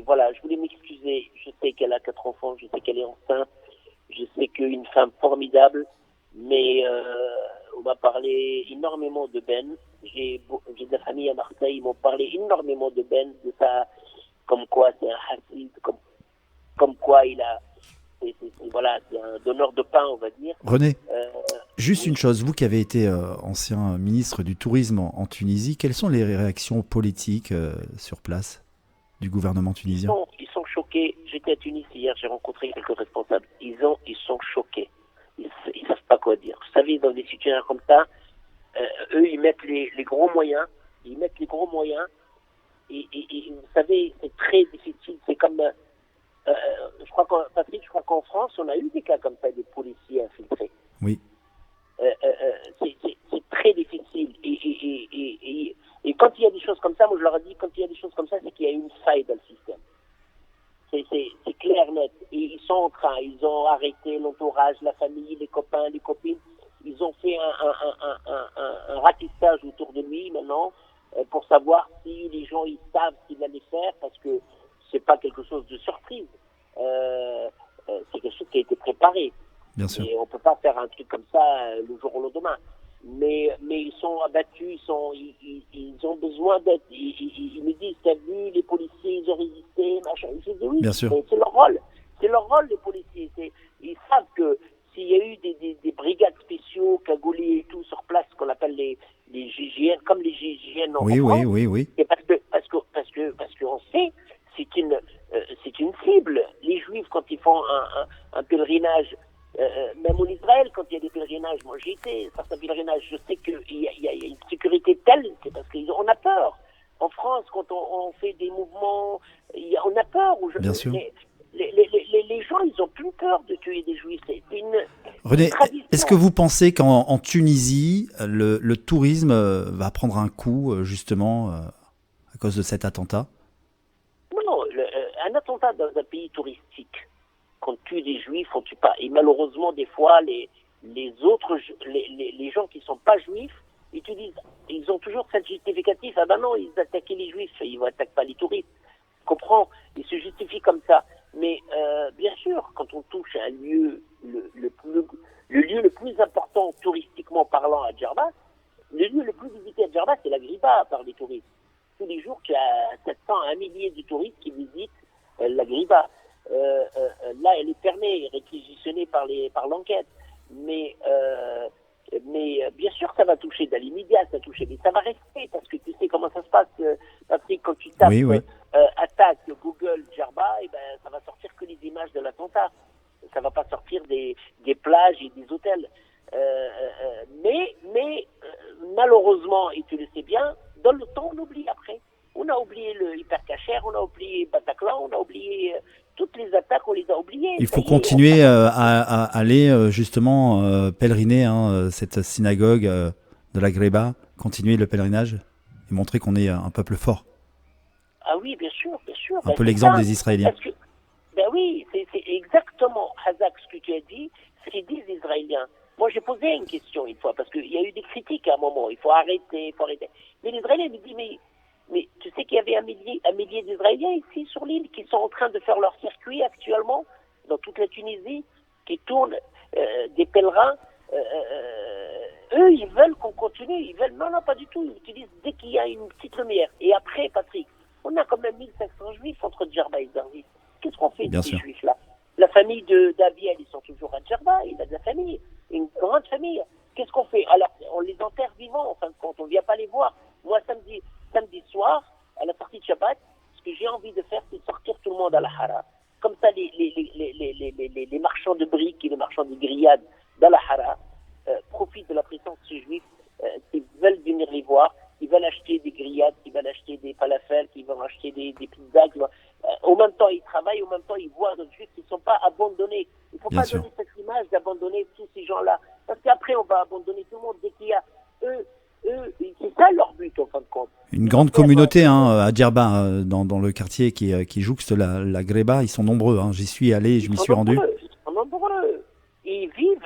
voilà, je voulais m'excuser. Je sais qu'elle a 4 enfants, je sais qu'elle est enceinte. Je sais qu'une femme formidable, mais on m'a parlé énormément de Ben. J'ai de la famille à Marseille, ils m'ont parlé énormément de Ben, de ça, comme quoi c'est un hassid, comme quoi il a, c'est un donneur de pain, on va dire. René, juste une chose, vous qui avez été ancien ministre du Tourisme en Tunisie, quelles sont les réactions politiques sur place du gouvernement tunisien? Ils sont choqués. J'étais à Tunis hier, j'ai rencontré quelques responsables. Ils sont choqués. Ils savent pas quoi dire. Vous savez, dans des situations comme ça, eux, ils mettent les gros moyens. Et vous savez, c'est très difficile. C'est comme, je crois qu'en France, on a eu des cas comme ça, des policiers infiltrés. Oui. C'est très difficile. Et quand il y a des choses comme ça, moi je leur ai dit, quand il y a des choses comme ça, c'est qu'il y a une faille dans le système. C'est clair, net. Et ils sont en train, ils ont arrêté l'entourage, la famille, les copains, les copines. Ils ont fait un ratissage autour de lui maintenant pour savoir si les gens ils savent ce qu'il allait faire, parce que c'est pas quelque chose de surprise. C'est quelque chose qui a été préparé. Bien sûr. Et on peut pas faire un truc comme ça le jour au lendemain. Mais ils sont abattus, ils ont besoin d'être. Ils me disent, t'as vu, les policiers, ils ont résisté, machin. Je dis oui, bien sûr. C'est leur rôle. C'est leur rôle, les policiers. Ils savent que s'il y a eu des brigades spéciaux, cagoulés et tout sur place, qu'on appelle les GIGN, comme les GIGN en France. Oui. Et parce qu'on sait, c'est une cible. Les Juifs, quand ils font un pèlerinage, même en Israël, quand il y a des pèlerinages, moi j'ai été certains pèlerinages, je sais qu'il y a une sécurité telle, c'est parce qu'on a peur. En France, quand on fait des mouvements, on a peur. Bien sûr. Les gens, ils ont plus peur de tuer des juifs. C'est René, est-ce que vous pensez qu'en Tunisie, le tourisme va prendre un coup, justement, à cause de cet attentat? Non, un attentat dans un pays touristique, quand on tue des juifs, on tue pas. Et malheureusement, des fois, les gens qui sont pas juifs, ils ont toujours cette justificatif. Ah ben non, ils attaquaient les juifs, ils ne attaquent pas les touristes. Comprends? Ils se justifient comme ça. Mais bien sûr, quand on touche un lieu, le lieu le plus important touristiquement parlant à Djerba, le lieu le plus visité à Djerba, c'est la Griba par les touristes. Tous les jours, tu as 700 à 1 millier de touristes qui visitent la Griba. Là, elle est fermée, réquisitionnée par l'enquête. Mais bien sûr, ça va toucher dans l'immédiat, ça va toucher, mais ça va rester parce que tu sais comment ça se passe, Patrick, quand tu tapes attaque Google Djerba, et ben ça va sortir que les images de l'attentat. Ça va pas sortir des plages et des hôtels. Mais malheureusement, et tu le sais bien, dans le temps, on oublie après. On a oublié le Hypercacher, on a oublié Bataclan, on a oublié toutes les attaques, on les a oubliées. Il faut continuer à aller justement pèleriner cette synagogue de la Greba, continuer le pèlerinage et montrer qu'on est un peuple fort. Ah oui, bien sûr, bien sûr. Un peu l'exemple des Israéliens. Ben oui, c'est exactement, Hazak, ce que tu as dit, ce qu'ils disent les Israéliens. Moi, j'ai posé une question une fois, parce qu'il y a eu des critiques à un moment, il faut arrêter. Mais les Israéliens me disent, mais tu sais qu'il y avait un millier d'Israéliens ici sur l'île qui sont en train de faire leur circuit actuellement, dans toute la Tunisie, qui tournent des pèlerins. Eux, ils veulent qu'on continue, ils veulent, non, pas du tout, ils utilisent dès qu'il y a une petite lumière. Et après, Patrick, on a quand même 1500 juifs entre Djerba et Zarzi. Qu'est-ce qu'on fait de ces juifs-là? La famille d'Abiel, ils sont toujours à Djerba, il a de la famille, une grande famille. Qu'est-ce qu'on fait? Alors, on les enterre vivants, en fin de compte, on ne vient pas les voir. Moi, samedi soir, à la sortie de Shabbat, ce que j'ai envie de faire, c'est sortir tout le monde à la Hara. Comme ça, les marchands de briques et les marchands de grillades dans la Hara profitent de la présence de ces juifs qui veulent venir les voir, qui veulent acheter des grillades, qui veulent acheter des falafels, qui veulent acheter des pizzas. Au même temps, ils travaillent, au même temps, ils voient d'autres juifs qui ne sont pas abandonnés. Il ne faut pas donner cette image d'abandonner tous ces gens-là. Parce qu'après, on va abandonner tout le monde dès qu'il y a eux, c'est ça leur but, en fin de compte. Une grande communauté à Djerba, dans le quartier qui jouxte la Greba, ils sont nombreux. J'y suis allé, je m'y suis rendu. Ils sont nombreux. Ils vivent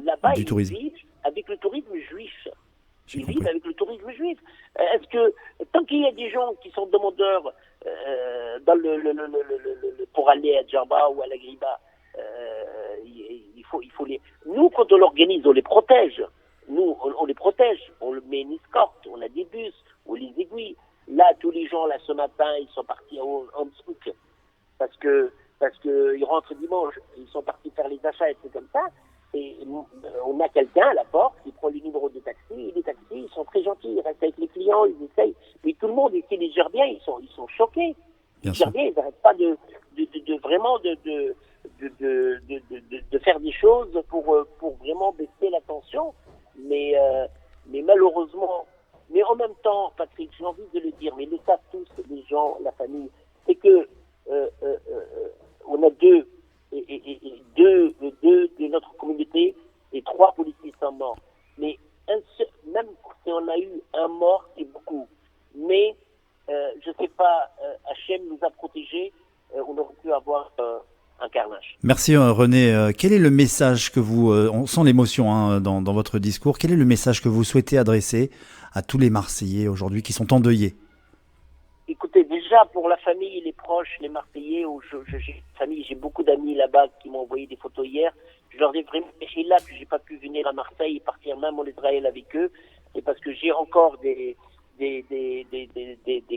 là-bas, ils vivent avec le tourisme juif. Ils vivent avec le tourisme juif. Est-ce que, tant qu'il y a des gens qui sont demandeurs pour aller à Djerba ou à la Griba, il faut les... Nous, quand on l'organise, on les protège. Nous, on les protège. On met une escorte, on a des bus, on les aiguille. Là, tous les gens, là, ce matin, ils sont partis en souk parce que ils rentrent dimanche. Ils sont partis faire les achats et tout comme ça. Et on a quelqu'un à la porte qui prend le numéro de taxi. Et les taxis, ils sont très gentils. Ils restent avec les clients, ils essayent. Mais tout le monde ici, les Gerbiens, ils sont choqués. Les Gerbiens, ils n'arrêtent pas de faire des choses pour vraiment baisser la tension. Mais malheureusement, mais en même temps, Patrick, j'ai envie de le dire, mais le savent tous, les gens, la famille, c'est que on a deux de notre communauté et 3 policiers sont morts. Mais même si on a eu un mort, c'est beaucoup. Mais je ne sais pas, Hachem nous a protégés, on aurait pu avoir un carnage. Merci René. Quel est le message que vous, on sent l'émotion dans votre discours, quel est le message que vous souhaitez adresser à tous les Marseillais aujourd'hui qui sont endeuillés? Écoutez, déjà pour la famille, les proches, les Marseillais, j'ai beaucoup d'amis là-bas qui m'ont envoyé des photos hier. Je leur ai vraiment fait là que j'ai pas pu venir à Marseille et partir même en Israël avec eux. C'est parce que j'ai encore des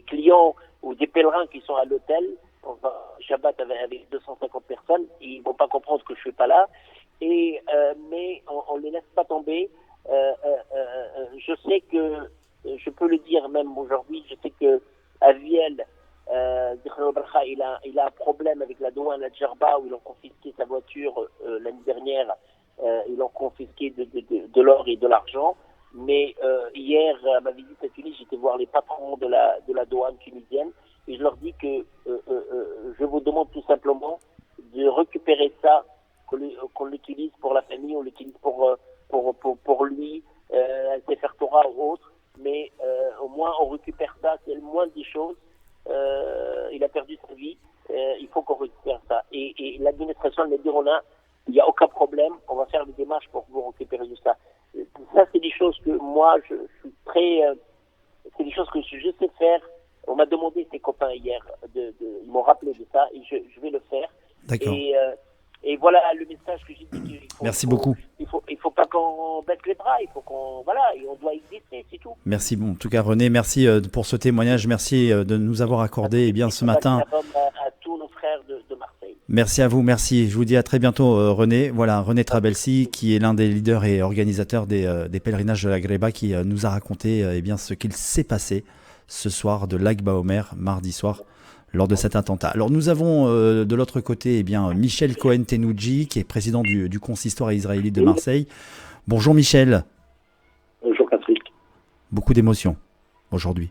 clients ou des pèlerins qui sont à l'hôtel. On va Shabbat avec 250 personnes, et ils vont pas comprendre que je suis pas là. Et mais on les laisse pas tomber. Je sais que je peux le dire même aujourd'hui. Je sais que Aviel, il a un problème avec la douane à Djerba où ils ont confisqué sa voiture l'année dernière. Ils ont confisqué de l'or et de l'argent. Mais hier, à ma visite à Tunis, j'étais voir les patrons de la douane tunisienne et je leur dis que je vous demande tout simplement de récupérer ça, qu'on l'utilise pour la famille, on l'utilise pour lui, un Sefer Torah ou autre, mais au moins on récupère ça, c'est le moins des choses. Il a perdu sa vie, il faut qu'on récupère ça. Et l'administration elle m'a dit, il n'y a aucun problème, on va faire les démarches pour vous récupérer tout ça. Ça, c'est des choses que moi, je suis très... c'est des choses que je sais faire. On m'a demandé, ses copains hier, ils m'ont rappelé de ça, et je vais le faire. D'accord. Et voilà le message que j'ai dit. Merci beaucoup. Il faut pas qu'on baisse les bras, il faut qu'on... Voilà, et on doit exister, c'est tout. Merci, en tout cas René, merci pour ce témoignage, merci de nous avoir accordé ce matin. À tous nos frères de Marseille. Merci à vous, merci. Je vous dis à très bientôt René. Voilà, René Trabelsi qui est l'un des leaders et organisateurs des pèlerinages de la Greba qui nous a raconté ce qu'il s'est passé ce soir de Lag Baomer, mardi soir, lors de cet attentat. Alors nous avons de l'autre côté Michel Cohen-Tenoudji qui est président du consistoire israélite de Marseille. Bonjour Michel. Bonjour Patrick. Beaucoup d'émotions aujourd'hui.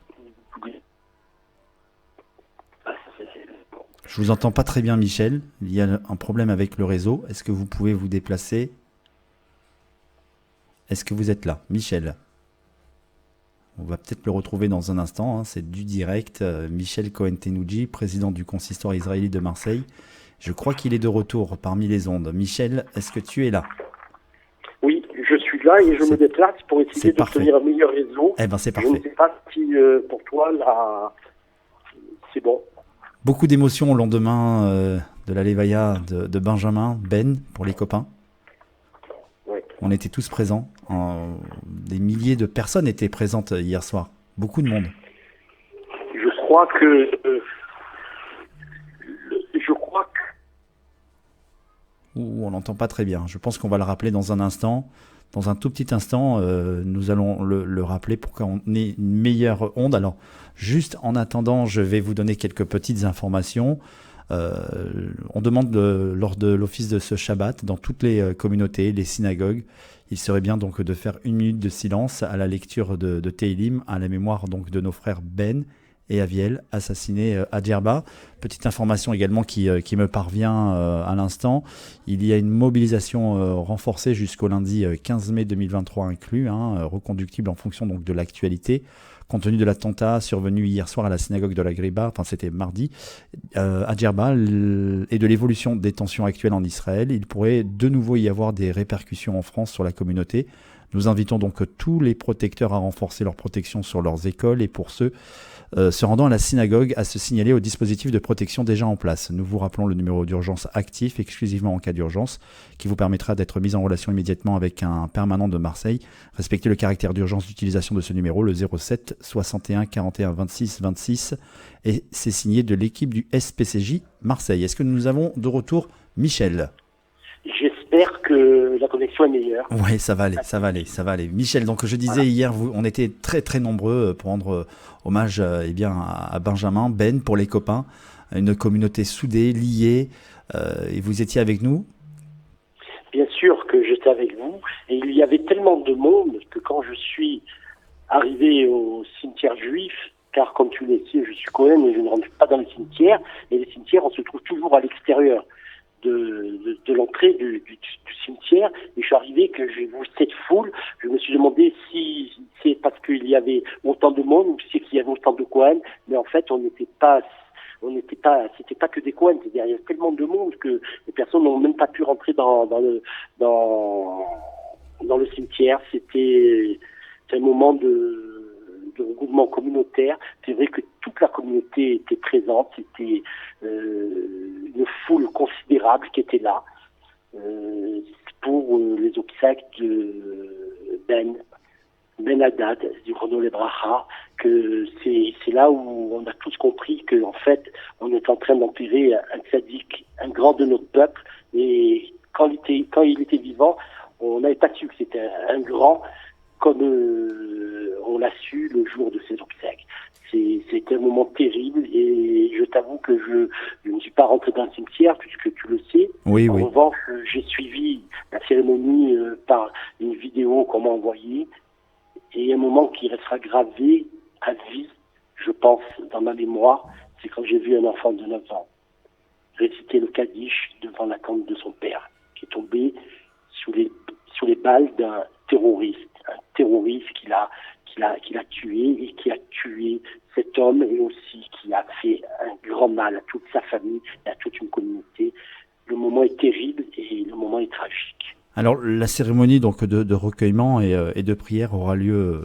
Je vous entends pas très bien Michel, il y a un problème avec le réseau. Est-ce que vous pouvez vous déplacer? Est-ce que vous êtes là, Michel? On va peut-être le retrouver dans un instant, c'est du direct. Michel Cohen-Tenoudji, président du consistoire israélite de Marseille. Je crois qu'il est de retour parmi les ondes. Michel, est-ce que tu es là? Oui, je suis là et je me déplace pour essayer d'obtenir un meilleur réseau. Eh ben c'est parfait. Je ne sais pas si pour toi, là, c'est bon. Beaucoup d'émotions au lendemain de la Levaya de Benjamin, Ben, pour les copains. Oui. On était tous présents. Des milliers de personnes étaient présentes hier soir. Beaucoup de monde. Je crois que... On n'entend pas très bien. Je pense qu'on va le rappeler dans un instant. Dans un tout petit instant, nous allons le rappeler pour qu'on ait une meilleure onde. Alors, juste en attendant, je vais vous donner quelques petites informations. On demande lors de l'office de ce Shabbat, dans toutes les communautés, les synagogues, il serait bien donc de faire 1 minute de silence à la lecture de Tehillim, à la mémoire donc de nos frères Ben et Aviel, assassinés à Djerba. Petite information également qui me parvient à l'instant. Il y a une mobilisation renforcée jusqu'au lundi 15 mai 2023 inclus, reconductible en fonction donc de l'actualité. Compte tenu de l'attentat survenu hier soir à la synagogue de la Greba, enfin c'était mardi, à Djerba, et de l'évolution des tensions actuelles en Israël, il pourrait de nouveau y avoir des répercussions en France sur la communauté. Nous invitons donc tous les protecteurs à renforcer leur protection sur leurs écoles et pour ceux se rendant à la synagogue à se signaler au dispositif de protection déjà en place. Nous vous rappelons le numéro d'urgence actif exclusivement en cas d'urgence qui vous permettra d'être mis en relation immédiatement avec un permanent de Marseille. Respectez le caractère d'urgence d'utilisation de ce numéro, le 07 61 41 26 26 et c'est signé de l'équipe du SPCJ Marseille. Est-ce que nous avons de retour Michel ? J'espère que la connexion est meilleure. Oui, ça va aller. Michel, donc je disais hier, on était très très nombreux pour rendre hommage à Benjamin, Ben pour les copains, une communauté soudée, liée, et vous étiez avec nous ? Bien sûr que j'étais avec vous, et il y avait tellement de monde que quand je suis arrivé au cimetière juif, car comme tu le sais, je suis Cohen et je ne rentre pas dans le cimetière, et les cimetières, on se trouve toujours à l'extérieur de l'entrée du cimetière, et je suis arrivé que j'ai vu cette foule. Je me suis demandé si c'est parce qu'il y avait autant de monde ou si c'est qu'il y avait autant de Cohen, mais en fait c'était pas que des Cohen, c'est-à-dire il y avait tellement de monde que les personnes n'ont même pas pu rentrer dans le cimetière. C'était un moment de regroupement communautaire. C'est vrai que toute la communauté était présente, c'était une foule considérable qui était là pour les obsèques de Ben Haddad, du Renaud Lebracha, que c'est là où on a tous compris que en fait on est en train d'enterrer un tzaddik, un grand de notre peuple, et quand il était vivant, on n'avait pas su que c'était un grand comme on l'a su le jour de ses obsèques. C'était un moment terrible et je t'avoue que je ne suis pas rentré dans le cimetière puisque tu le sais. Oui. En revanche, j'ai suivi la cérémonie par une vidéo qu'on m'a envoyée Et un moment qui restera gravé à vie, je pense, dans ma mémoire, c'est quand j'ai vu un enfant de 9 ans réciter le Kaddish devant la tombe de son père, qui est tombé sous les balles d'un terroriste. Un terroriste qu'il a tué et qui a tué cet homme et aussi qui a fait un grand mal à toute sa famille et à toute une communauté. Le moment est terrible et le moment est tragique. Alors la cérémonie donc de recueillement et de prière aura lieu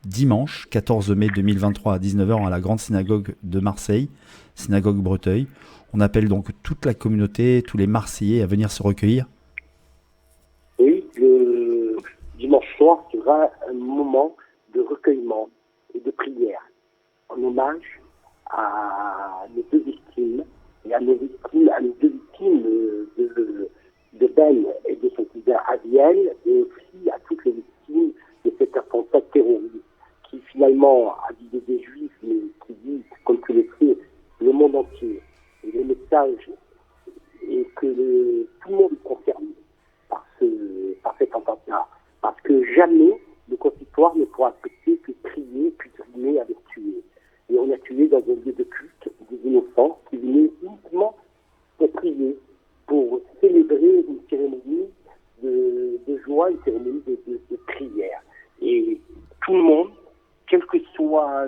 dimanche 14 mai 2023 à 19h à la grande synagogue de Marseille, synagogue Breteuil. On appelle donc toute la communauté, tous les Marseillais à venir se recueillir. Oui, le dimanche soir sera un moment de recueillement et de prière en hommage à nos deux victimes et à nos deux victimes de Ben et de son cousin Aviel, et aussi à toutes les victimes de cet attentat terroriste qui finalement a visé des juifs, mais qui dit, comme tu le sais, le monde entier. Et le message est que tout le monde est concerné par cet attentat. Parce que jamais le consistoire ne pourra accepter que crier puis rimer avec tuer. Et on a tué dans un lieu de culte des innocents qui venaient uniquement pour prier, pour célébrer une cérémonie de joie, une cérémonie de prière. Et tout le monde, quelle que soit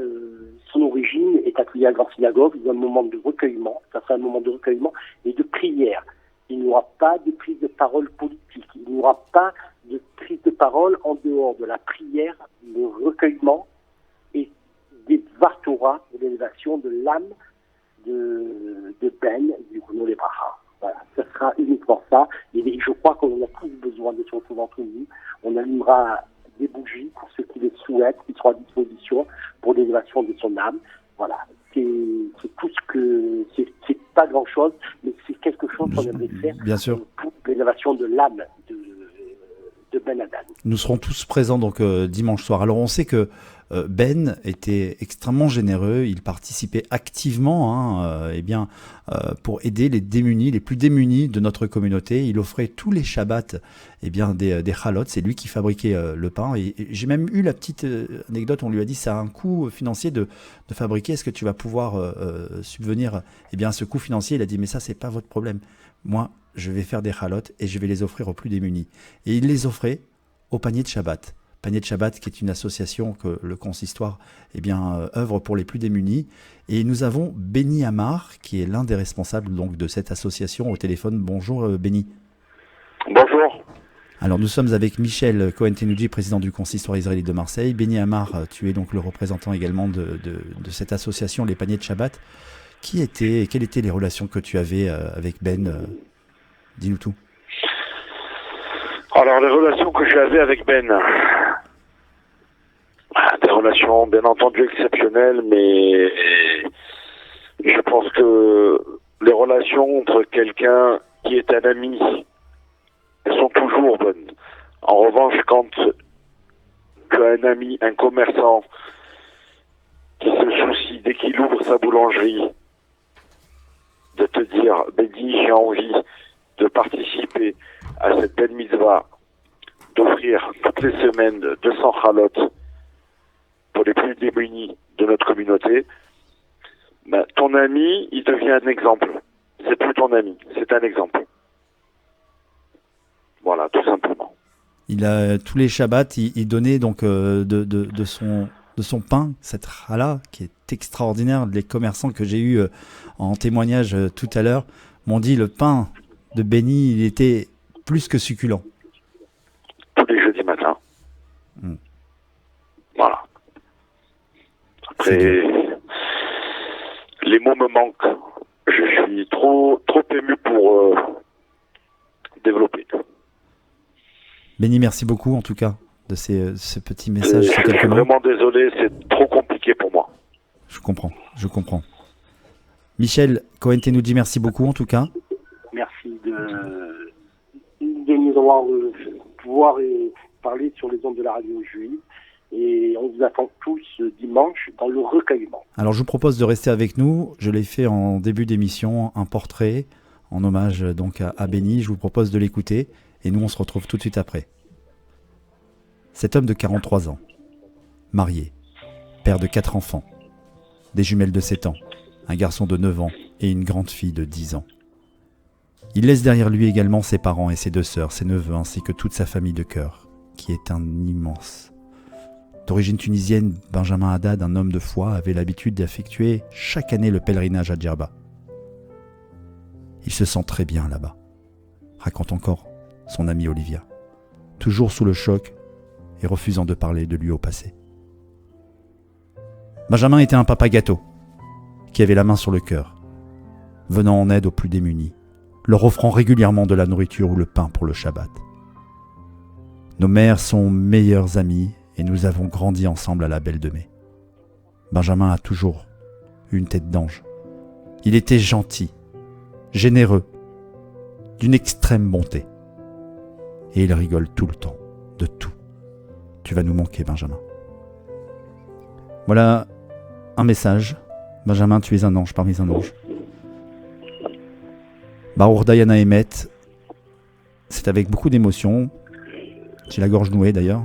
son origine, est accueilli à la grande synagogue dans un moment de recueillement. Ça sera un moment de recueillement et de prière. Il n'y aura pas de prise de parole politique. Il n'y aura pas de prise de parole en dehors de la prière, le recueillement et des Vartora, de l'élévation de l'âme de Ben, du Renaud Les Bracha. Voilà, ce sera uniquement ça. Et je crois qu'on a tous besoin de se retrouver entre nous. On allumera des bougies pour ceux qui les souhaitent, qui seront à disposition pour l'élévation de son âme. Voilà, c'est tout ce que... C'est pas grand-chose, mais c'est quelque chose qu'on aimerait faire. Bien sûr. Pour l'élévation de l'âme de Ben Haddad. Nous serons tous présents donc dimanche soir. Alors on sait que Ben était extrêmement généreux, il participait activement pour aider les démunis, les plus démunis de notre communauté. Il offrait tous les Shabbats des chalotes, c'est lui qui fabriquait le pain. Et j'ai même eu la petite anecdote, on lui a dit ça a un coût financier de fabriquer, est-ce que tu vas pouvoir subvenir à ce coût financier? Il a dit mais ça c'est pas votre problème, moi je vais faire des chalotes et je vais les offrir aux plus démunis. Et il les offrait au panier de Shabbat. Panier de Shabbat, qui est une association que le consistoire œuvre pour les plus démunis. Et nous avons Benny Amar, qui est l'un des responsables donc, de cette association au téléphone. Bonjour Benny. Bonjour. Alors nous sommes avec Michel Cohen-Tenouji, président du consistoire israélite de Marseille. Benny Amar, tu es donc le représentant également de cette association, les paniers de Shabbat. Quelles étaient les relations que tu avais avec Ben Dis-nous tout. Alors, les relations que j'avais avec Ben, des relations bien entendu exceptionnelles, mais je pense que les relations entre quelqu'un qui est un ami, elles sont toujours bonnes. En revanche, quand tu as un ami, un commerçant, qui se soucie dès qu'il ouvre sa boulangerie, de te dire, Benny, j'ai envie de participer à cette belle mitzvah, d'offrir toutes les semaines 200 chalotes pour les plus démunis de notre communauté, ton ami, il devient un exemple. C'est plus ton ami, c'est un exemple. Voilà, tout simplement. Il a tous les Shabbats, il donnait donc de son pain, cette challah qui est extraordinaire. Les commerçants que j'ai eu en témoignage tout à l'heure m'ont dit le pain de Benny, il était plus que succulent. Tous les jeudis matins. Voilà. Après, les mots me manquent. Je suis trop ému pour développer. Benny, merci beaucoup en tout cas de ce petit message. Je suis vraiment désolé, c'est trop compliqué pour moi. Je comprends. Michel Cohen-Tenouji, merci beaucoup en tout cas. Merci de nous avoir pouvoir parler sur les ondes de la radio juive. Et on vous attend tous dimanche dans le recueillement. Alors je vous propose de rester avec nous. Je l'ai fait en début d'émission, un portrait en hommage donc à Benny. Je vous propose de l'écouter et nous on se retrouve tout de suite après. Cet homme de 43 ans, marié, père de 4 enfants, des jumelles de 7 ans, un garçon de 9 ans et une grande fille de 10 ans. Il laisse derrière lui également ses parents et ses 2 sœurs, ses neveux ainsi que toute sa famille de cœur, qui est un immense. D'origine tunisienne, Benjamin Haddad, un homme de foi, avait l'habitude d'effectuer chaque année le pèlerinage à Djerba. Il se sent très bien là-bas, raconte encore son ami Olivia, toujours sous le choc et refusant de parler de lui au passé. Benjamin était un papa gâteau, qui avait la main sur le cœur, venant en aide aux plus démunis, leur offrant régulièrement de la nourriture ou le pain pour le Shabbat. Nos mères sont meilleures amies et nous avons grandi ensemble à la Belle de Mai. Benjamin a toujours eu une tête d'ange. Il était gentil, généreux, d'une extrême bonté. Et il rigole tout le temps, de tout. Tu vas nous manquer, Benjamin. Voilà un message. Benjamin, tu es un ange parmi un ange. Baruch Dayana Emet, c'est avec beaucoup d'émotion. J'ai la gorge nouée d'ailleurs.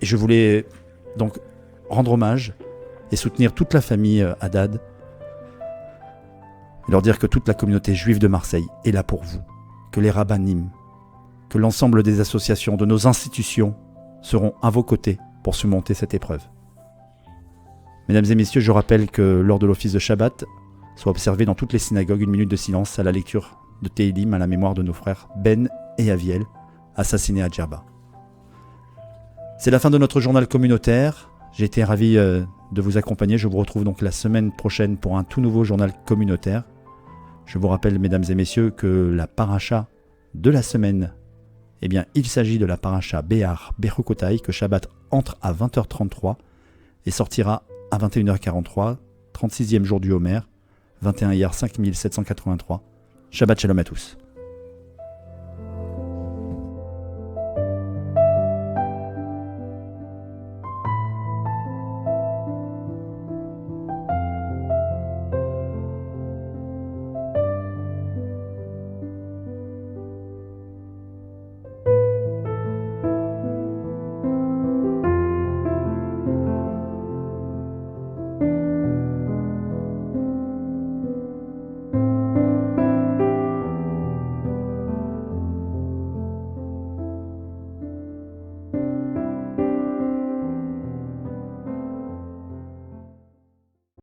Et je voulais donc rendre hommage et soutenir toute la famille Haddad et leur dire que toute la communauté juive de Marseille est là pour vous, que les rabbinim, que l'ensemble des associations, de nos institutions seront à vos côtés pour surmonter cette épreuve. Mesdames et messieurs, je rappelle que lors de l'office de Shabbat, soit observé dans toutes les synagogues 1 minute de silence à la lecture de Tehillim à la mémoire de nos frères Ben et Aviel, assassinés à Djerba. C'est la fin de notre journal communautaire. J'ai été ravi de vous accompagner. Je vous retrouve donc la semaine prochaine pour un tout nouveau journal communautaire. Je vous rappelle, mesdames et messieurs, que la paracha de la semaine, eh bien, il s'agit de la paracha Béar Bechukotai, que Shabbat entre à 20h33 et sortira à 21h43, 36e jour du Homer, 21 Iyar 5783. Shabbat Shalom à tous.